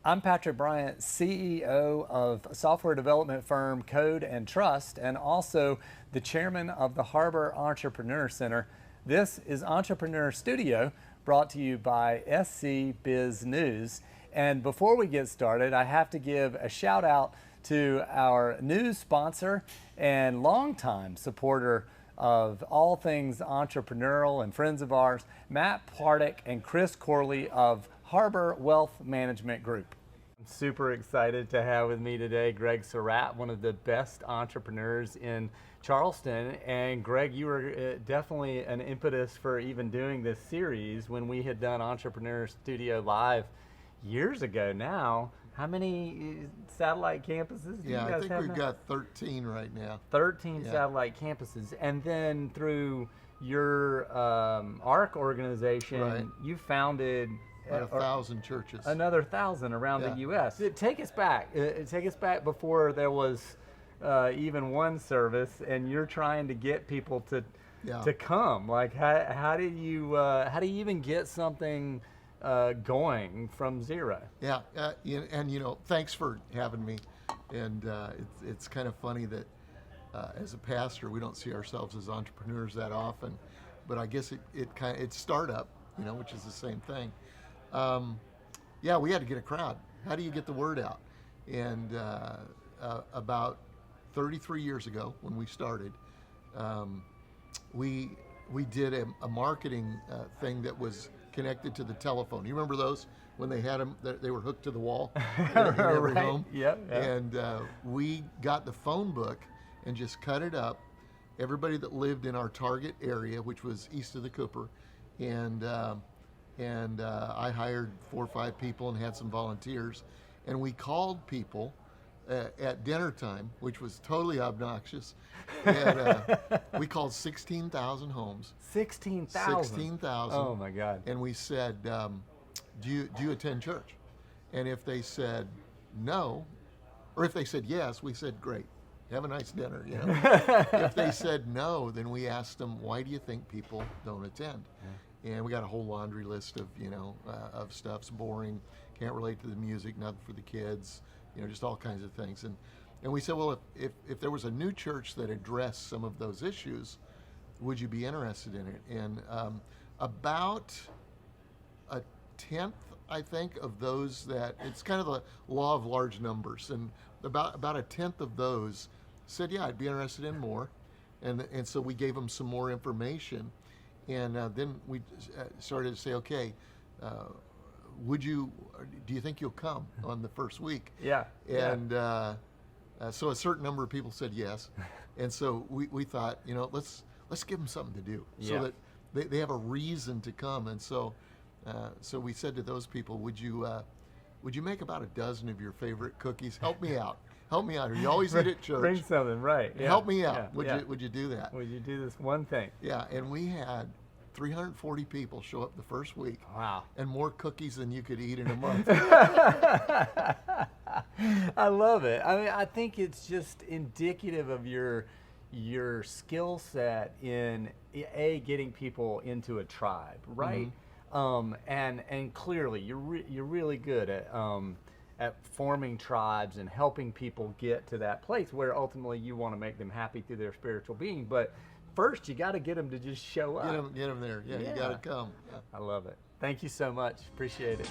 I'm Patrick Bryant, CEO of software development firm Code and Trust, and also the chairman of the Harbor Entrepreneur Center. This is Entrepreneur Studio, brought to you by SC Biz News. And before we get started, I have to give a shout out to our news sponsor and longtime supporter of all things entrepreneurial and friends of ours, Matt Pardick and Chris Corley of Harbor Wealth Management Group. I'm super excited to have with me today Greg Surratt, one of the best entrepreneurs in Charleston. And Greg, you were definitely an impetus for even doing this series when we had done Entrepreneur Studio Live years ago now. How many satellite campuses do you guys have? I think we've got 13 right now. 13 satellite campuses. And then through your ARC organization, you founded about 1,000 churches. Another 1,000 around the U.S. Take us back. Take us back before there was even one service, and you're trying to get people to come. Like, how do you even get something going from zero? And thanks for having me. And it's kind of funny that as a pastor, we don't see ourselves as entrepreneurs that often, but I guess it's startup, which is the same thing. We had to get a crowd. How do you get the word out? And about 33 years ago, when we started, we did a marketing thing that was connected to the telephone. You remember those when they had them? They were hooked to the wall in every home. Yep. And we got the phone book and just cut it up. Everybody that lived in our target area, which was east of the Cooper, and I hired 4 or 5 people and had some volunteers, and we called people at dinner time, which was totally obnoxious. And we called 16,000 homes. 16,000. 16,000. Oh my God! And we said, "Do you attend church?" And if they said no, or if they said yes, we said, "Great, have a nice dinner." If they said no, then we asked them, "Why do you think people don't attend?" And we got a whole laundry list of of stuff's boring, can't relate to the music, nothing for the kids, just all kinds of things. And we said, well, if there was a new church that addressed some of those issues, would you be interested in it? And about a tenth, I think, of those that, it's kind of the law of large numbers, and about a tenth of those said, yeah, I'd be interested in more. And so we gave them some more information. And then we started to say, okay, do you think you'll come on the first week? Yeah. And so a certain number of people said yes. And so we thought, let's give them something to do so that they have a reason to come. And so we said to those people, would you make about a dozen of your favorite cookies? Help me out. Help me out. You always eat at church. Bring something, right? Yeah. Help me out. Would you do that? Would you do this one thing? Yeah, and we had 340 people show up the first week. Wow. And more cookies than you could eat in a month. I love it. I mean, I think it's just indicative of your skill set in getting people into a tribe, right? Mm-hmm. And clearly you're really good at forming tribes and helping people get to that place where ultimately you want to make them happy through their spiritual being. But first, you got to get them to just show up. Get them there. Yeah. You got to come. Yeah. I love it. Thank you so much. Appreciate it.